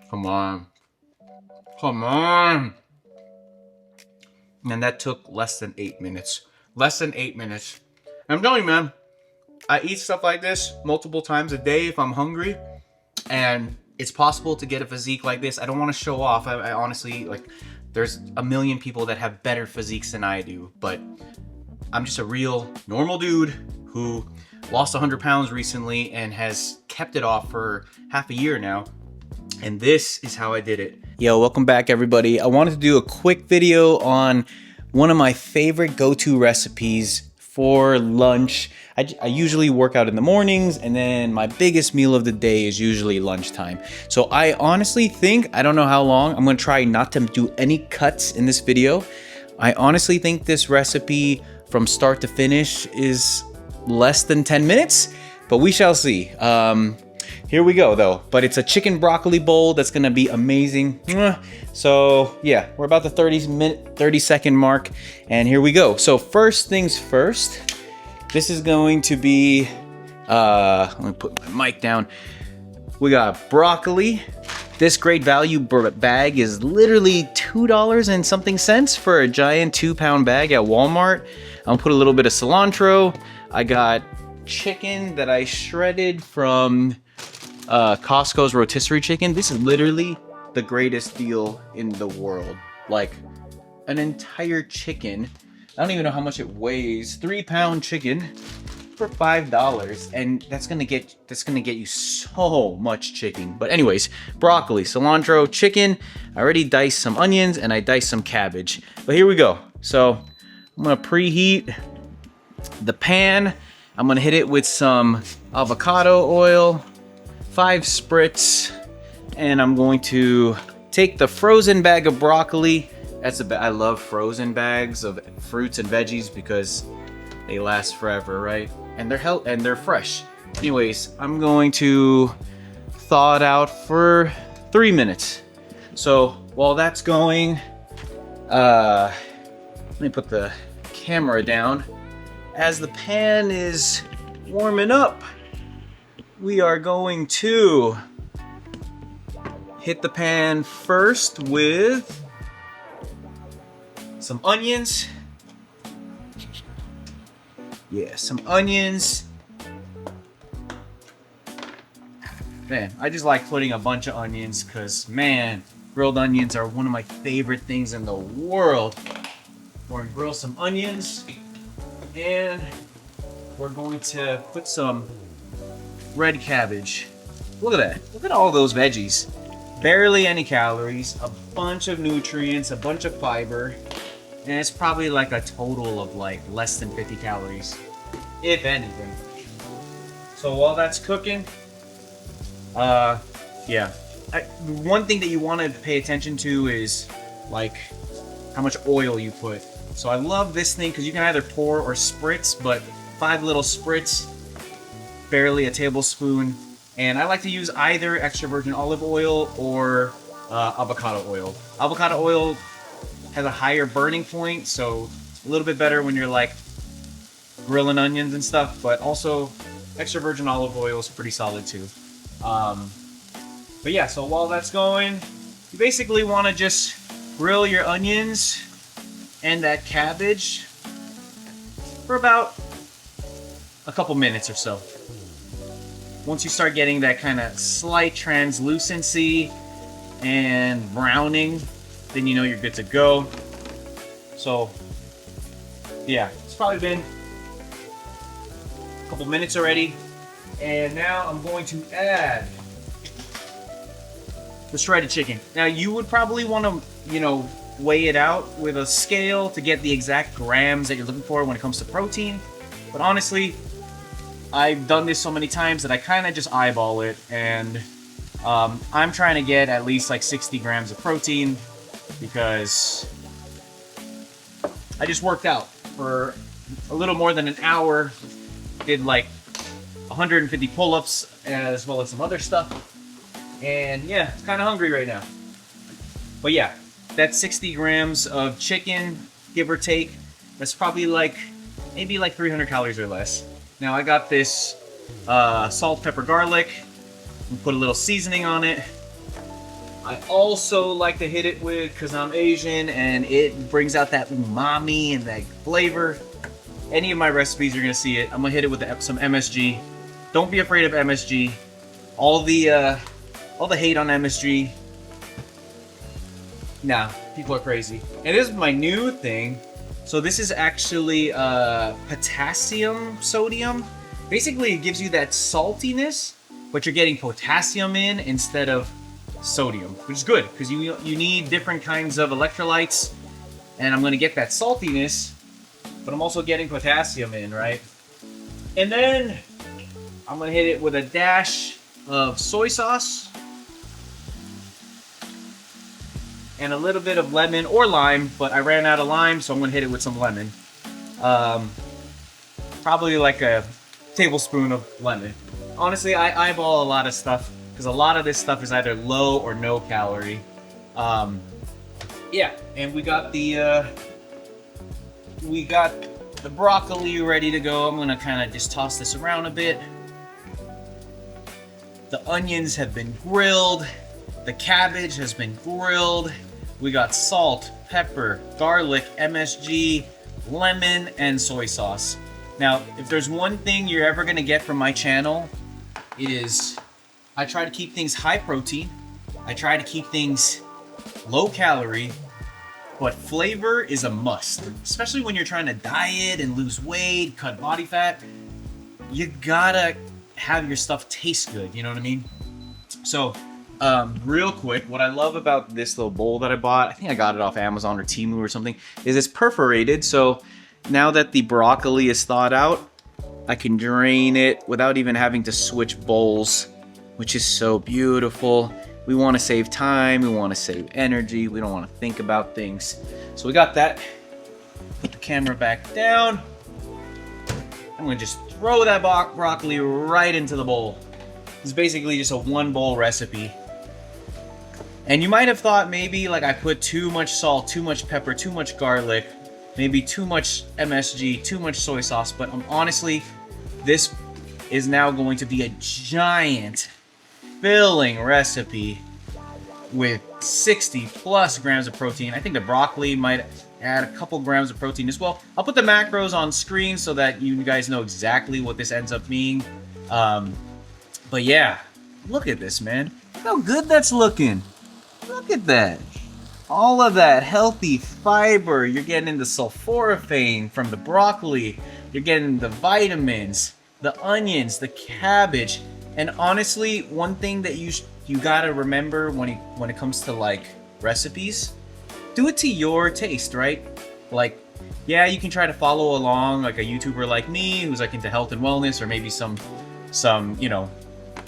Come on. Come on. And that took less than 8 minutes. Less than 8 minutes. And I'm telling you, man, I eat stuff like this multiple times a day if I'm hungry. And it's possible to get a physique like this. I don't want to show off. I honestly, like, there's a million people that have better physiques than I do. But I'm just a real normal dude who lost 100 pounds recently and has kept it off for half a year now. And this is how I did it. Yo, welcome back everybody. I wanted to do a quick video on one of my favorite go-to recipes for lunch. I usually work out in the mornings, and then my biggest meal of the day is usually lunchtime. So I honestly think, I don't know how long, I'm gonna try not to do any cuts in this video. I honestly think this recipe from start to finish is less than 10 minutes, but we shall see. Here we go though, but it's a chicken broccoli bowl that's gonna be amazing. So yeah, we're about the 30 second mark, and here we go. So first things first, this is going to be, let me put my mic down. We got broccoli. This great value bag is literally $2 and something cents for a giant 2-pound bag at Walmart. I'll put a little bit of cilantro. I got chicken that I shredded from Costco's rotisserie chicken. This is literally the greatest deal in the world. Like an entire chicken. I don't even know how much it weighs. 3-pound chicken for $5, and that's gonna get you so much chicken. But anyways, broccoli, cilantro, chicken. I already diced some onions and I diced some cabbage. But here we go. So I'm gonna preheat the pan. I'm gonna hit it with some avocado oil, 5 spritz, and I'm going to take the frozen bag of broccoli. I love frozen bags of fruits and veggies because they last forever, right? And they're fresh. Anyways, I'm going to thaw it out for 3 minutes. So while that's going, let me put the camera down. As the pan is warming up, we are going to hit the pan first with some onions. Yeah, some onions. Man, I just like putting a bunch of onions because, man, grilled onions are one of my favorite things in the world. We're gonna grill some onions, and we're going to put some red cabbage. Look at that. Look at all those veggies. Barely any calories, a bunch of nutrients, a bunch of fiber, and it's probably like a total of like less than 50 calories, if anything. So while that's cooking, yeah. One thing that you want to pay attention to is like how much oil you put. So I love this thing because you can either pour or spritz, but 5 little spritz, barely a tablespoon. And I like to use either extra virgin olive oil or avocado oil. Avocado oil has a higher burning point, so it's a little bit better when you're like grilling onions and stuff, but also extra virgin olive oil is pretty solid too. But yeah, so while that's going, you basically want to just grill your onions and that cabbage for about a couple minutes or so. Once you start getting that kind of slight translucency and browning, then you know you're good to go. So yeah, it's probably been a couple minutes already. And now I'm going to add the shredded chicken. Now you would probably want to, you know, weigh it out with a scale to get the exact grams that you're looking for when it comes to protein. But honestly, I've done this so many times that I kind of just eyeball it, and I'm trying to get at least like 60 grams of protein because I just worked out for a little more than an hour, did like 150 pull-ups as well as some other stuff, and yeah, it's kind of hungry right now. But yeah, that's 60 grams of chicken, give or take. That's probably like maybe like 300 calories or less. Now I got this salt, pepper, garlic. Put a little seasoning on it. I also like to hit it with, because I'm Asian and it brings out that umami and that flavor. Any of my recipes, you're gonna see it. I'm gonna hit it with some MSG. Don't be afraid of MSG. All the hate on MSG. Nah, people are crazy. And this is my new thing. So this is actually potassium sodium. Basically, it gives you that saltiness, but you're getting potassium in instead of sodium, which is good because you need different kinds of electrolytes. And I'm gonna get that saltiness, but I'm also getting potassium in, right? And then I'm gonna hit it with a dash of soy sauce and a little bit of lemon or lime, but I ran out of lime, so I'm gonna hit it with some lemon. Probably like a tablespoon of lemon. Honestly, I eyeball a lot of stuff because a lot of this stuff is either low or no calorie. Yeah, and we got the broccoli ready to go. I'm gonna kind of just toss this around a bit. The onions have been grilled. The cabbage has been grilled. We got salt, pepper, garlic, MSG, lemon, and soy sauce. Now, if there's one thing you're ever gonna get from my channel, it is I try to keep things high protein. I try to keep things low calorie, but flavor is a must. Especially when you're trying to diet and lose weight, cut body fat. You gotta have your stuff taste good, you know what I mean? So, real quick, what I love about this little bowl that I bought, I think I got it off Amazon or Temu or something, is it's perforated. So now that the broccoli is thawed out, I can drain it without even having to switch bowls, which is so beautiful. We want to save time, we want to save energy, we don't want to think about things. So we got that. Put the camera back down. I'm gonna just throw that broccoli right into the bowl. It's basically just a one bowl recipe. And you might have thought maybe like I put too much salt, too much pepper, too much garlic, maybe too much MSG, too much soy sauce, but honestly, this is now going to be a giant filling recipe with 60 plus grams of protein. I think the broccoli might add a couple grams of protein as well. I'll put the macros on screen so that you guys know exactly what this ends up being. But yeah, look at this, man. Look how good that's looking. Look at that. All of that healthy fiber. You're getting the sulforaphane from the broccoli. You're getting the vitamins, the onions, the cabbage. And honestly, one thing that you gotta remember when it comes to like recipes, do it to your taste, right? Like, yeah, you can try to follow along like a YouTuber like me who's like into health and wellness, or maybe some you know,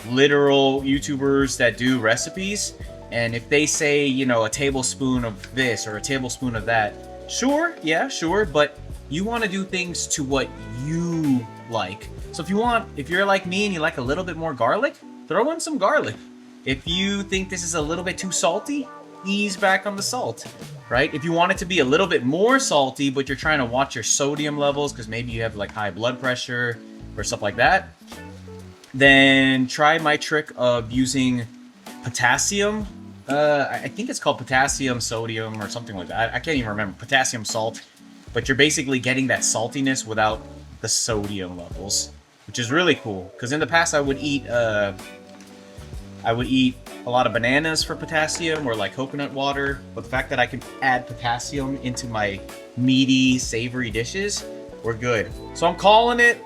literal YouTubers that do recipes. And if they say, you know, a tablespoon of this or a tablespoon of that, sure, yeah, sure, but you want to do things to what you like. So if you're like me and you like a little bit more garlic, throw in some garlic. If you think this is a little bit too salty, ease back on the salt, right? If you want it to be a little bit more salty, but you're trying to watch your sodium levels because maybe you have like high blood pressure or stuff like that, then try my trick of using potassium. I think it's called potassium sodium or something like that. I can't even remember. Potassium salt. But you're basically getting that saltiness without the sodium levels, which is really cool. Because in the past, I would eat a lot of bananas for potassium or like coconut water. But the fact that I can add potassium into my meaty, savory dishes, we're good. So I'm calling it.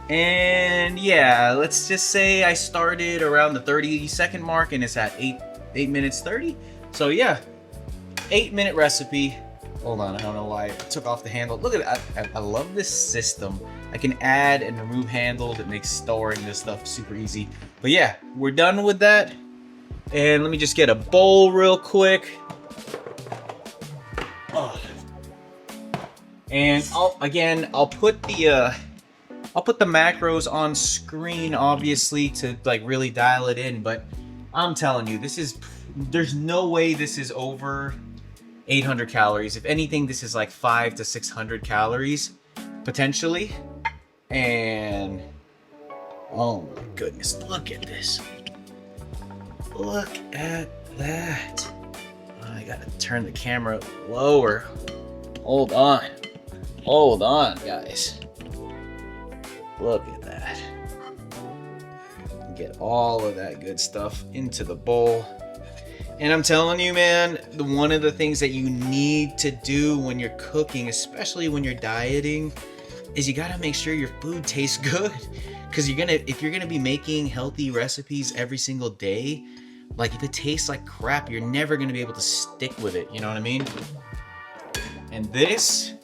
And yeah, let's just say I started around the 30-second mark and it's at 8 minutes 30. So yeah, 8-minute recipe. Hold on, I don't know why I took off the handle. Look at that. I love this system. I can add and remove handles. It makes storing this stuff super easy. But yeah, we're done with that. And let me just get a bowl real quick. Oh. And I'll put the macros on screen, obviously, to like really dial it in. But I'm telling you, there's no way this is over 800 calories. If anything, this is like 500 to 600 calories, potentially. And oh my goodness, look at this. Look at that. gotta turn the camera lower. Hold on. Hold on, guys. Look at that. Get all of that good stuff into the bowl. And I'm telling you, man, one of the things that you need to do when you're cooking, especially when you're dieting, is you gotta make sure your food tastes good. Because if you're gonna be making healthy recipes every single day, like if it tastes like crap, you're never gonna be able to stick with it. You know what I mean? And this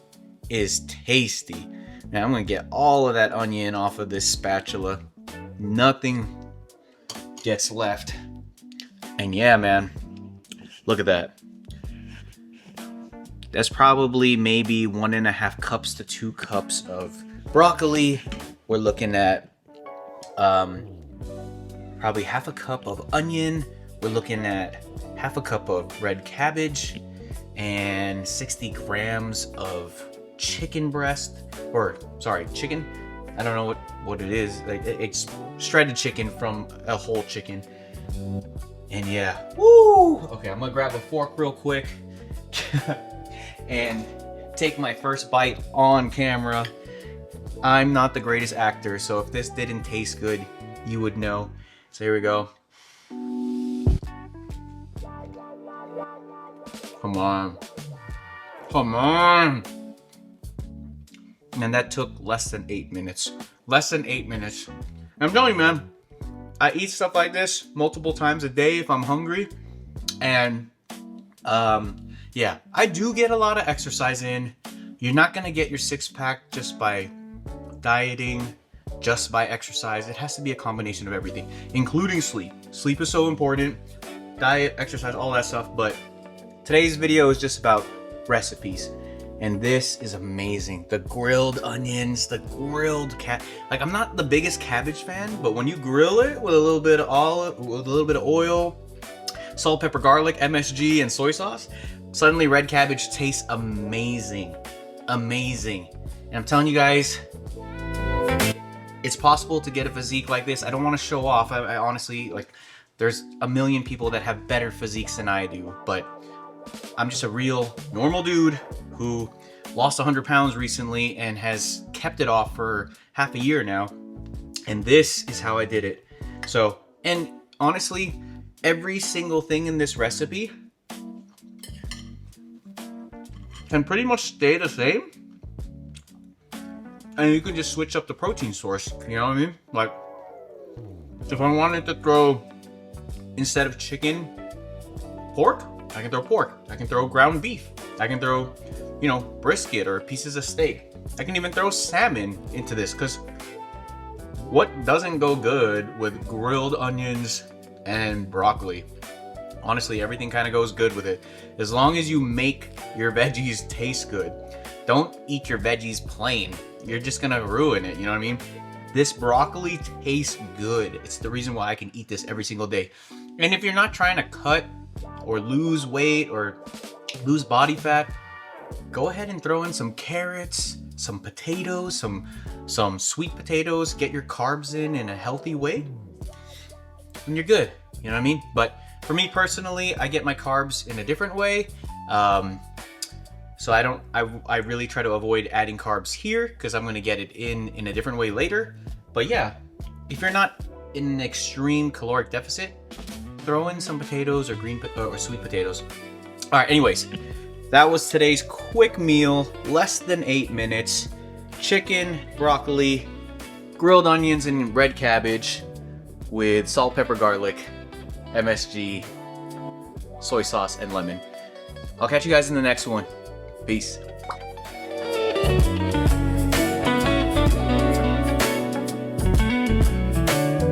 is tasty. Now I'm gonna get all of that onion off of this spatula. Nothing gets left. And yeah, man, look at that. That's probably maybe 1.5 cups to 2 cups of broccoli. We're looking at probably half a cup of onion. We're looking at half a cup of red cabbage and 60 grams of chicken breast, or sorry, chicken. I don't know what it is. Like, it's shredded chicken from a whole chicken. And yeah, woo! Okay, I'm gonna grab a fork real quick and take my first bite on camera. I'm not the greatest actor, so if this didn't taste good, you would know. So here we go. Come on. Come on. And that took less than 8 minutes. Less than 8 minutes. And I'm telling you, man, I eat stuff like this multiple times a day if I'm hungry. And yeah, I do get a lot of exercise in. You're not gonna get your 6-pack just by dieting, just by exercise. It has to be a combination of everything, including sleep. Sleep is so important. Diet, exercise, all that stuff. But today's video is just about recipes. And this is amazing. The grilled onions, the grilled like, I'm not the biggest cabbage fan, but when you grill it with a little bit of olive, with a little bit of oil, salt, pepper, garlic, MSG, and soy sauce, suddenly red cabbage tastes amazing. Amazing. And I'm telling you guys, it's possible to get a physique like this. I don't want to show off. I honestly, like, there's a million people that have better physiques than I do, but I'm just a real normal dude who lost 100 pounds recently and has kept it off for half a year now. And this is how I did it. So, and honestly, every single thing in this recipe can pretty much stay the same. And you can just switch up the protein source, you know what I mean? Like, if I wanted to throw, instead of chicken, pork, I can throw pork. I can throw ground beef. I can throw, you know, brisket or pieces of steak. I can even throw salmon into this, because what doesn't go good with grilled onions and broccoli? Honestly, everything kind of goes good with it. As long as you make your veggies taste good. Don't eat your veggies plain. You're just gonna ruin it, you know what I mean? This broccoli tastes good. It's the reason why I can eat this every single day. And if you're not trying to cut or lose weight or lose body fat, go ahead and throw in some carrots, some potatoes, some sweet potatoes. Get your carbs in a healthy way, and you're good. You know what I mean? But for me personally, I get my carbs in a different way. So I really try to avoid adding carbs here, because I'm gonna get it in a different way later. But yeah, if you're not in an extreme caloric deficit, throw in some potatoes or sweet potatoes. All right, anyways, that was today's quick meal, less than 8 minutes. Chicken, broccoli, grilled onions, and red cabbage with salt, pepper, garlic, MSG, soy sauce, and lemon. I'll catch you guys in the next one. Peace.